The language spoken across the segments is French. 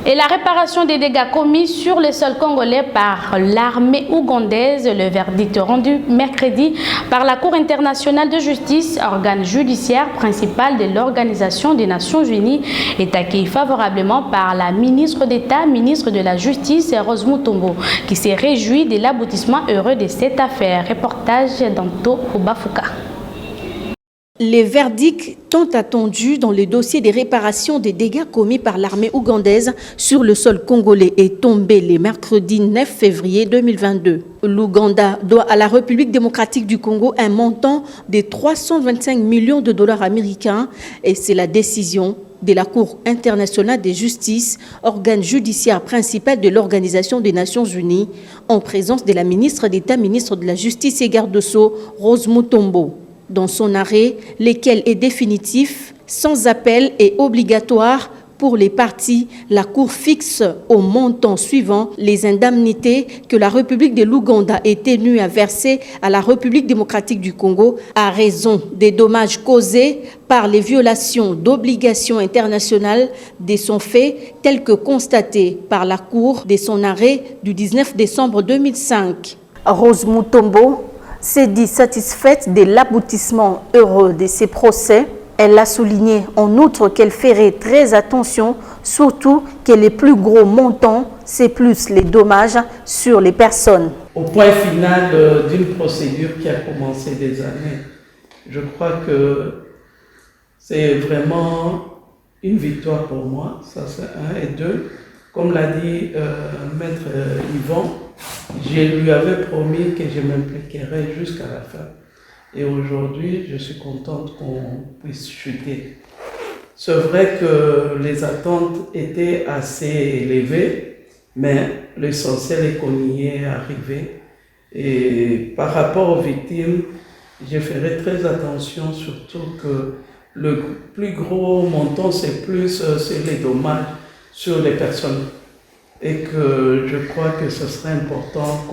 Et la réparation des dégâts commis sur le sol congolais par l'armée ougandaise, le verdict rendu mercredi par la Cour internationale de justice, organe judiciaire principal de l'Organisation des Nations Unies, est accueilli favorablement par la ministre d'État, ministre de la Justice, Rose Mutombo, qui s'est réjouie de l'aboutissement heureux de cette affaire. Reportage d'Anto Bafouka. Les verdicts tant attendus dans le dossier des réparations des dégâts commis par l'armée ougandaise sur le sol congolais est tombé le mercredi 9 février 2022. L'Ouganda doit à la République démocratique du Congo un montant de 325 millions de dollars américains et c'est la décision de la Cour internationale de justice, organe judiciaire principal de l'Organisation des Nations Unies, en présence de la ministre d'État, ministre de la Justice et garde-sceaux, Rose Mutombo. Dans son arrêt, lequel est définitif, sans appel et obligatoire pour les parties, la Cour fixe au montant suivant les indemnités que la République de l'Ouganda est tenue à verser à la République démocratique du Congo à raison des dommages causés par les violations d'obligations internationales de son fait, telles que constatées par la Cour de son arrêt du 19 décembre 2005. Rose Mutombo s'est dit satisfaite de l'aboutissement heureux de ces procès. Elle a souligné en outre qu'elle ferait très attention, surtout que les plus gros montants, c'est plus les dommages sur les personnes. Au point final d'une procédure qui a commencé des années, je crois que c'est vraiment une victoire pour moi, ça c'est un. Et deux, comme l'a dit Maître Yvon, je lui avais promis que je m'impliquerais jusqu'à la fin. Et aujourd'hui, je suis contente qu'on puisse chuter. C'est vrai que les attentes étaient assez élevées, mais l'essentiel est qu'on y est arrivé. Et par rapport aux victimes, je ferai très attention, surtout que le plus gros montant, c'est plus c'est les dommages sur les personnes. Et que je crois que ce serait important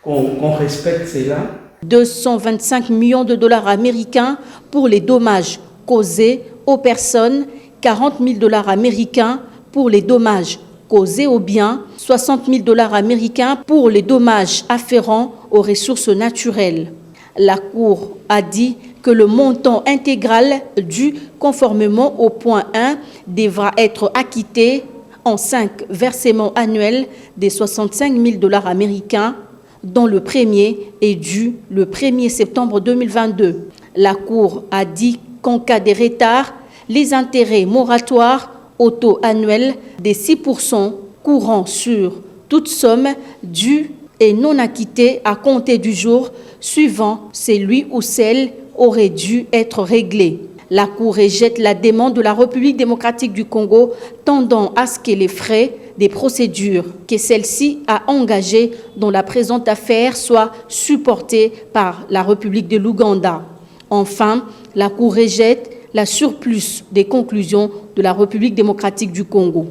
qu'on respecte cela. 225 millions de dollars américains pour les dommages causés aux personnes, 40 000 dollars américains pour les dommages causés aux biens, 60 000 dollars américains pour les dommages afférents aux ressources naturelles. La Cour a dit que le montant intégral dû conformément au point 1 devra être acquitté en 5 versements annuels de 65 000 dollars américains, dont le premier est dû le 1er septembre 2022. La Cour a dit qu'en cas de retard, les intérêts moratoires au taux annuel de 6% courant sur toute somme due et non acquittée à compter du jour suivant celui ou celle aurait dû être réglée. La Cour rejette la demande de la République démocratique du Congo tendant à ce que les frais des procédures que celle-ci a engagées dans la présente affaire soient supportés par la République de l'Ouganda. Enfin, la Cour rejette la surplus des conclusions de la République démocratique du Congo.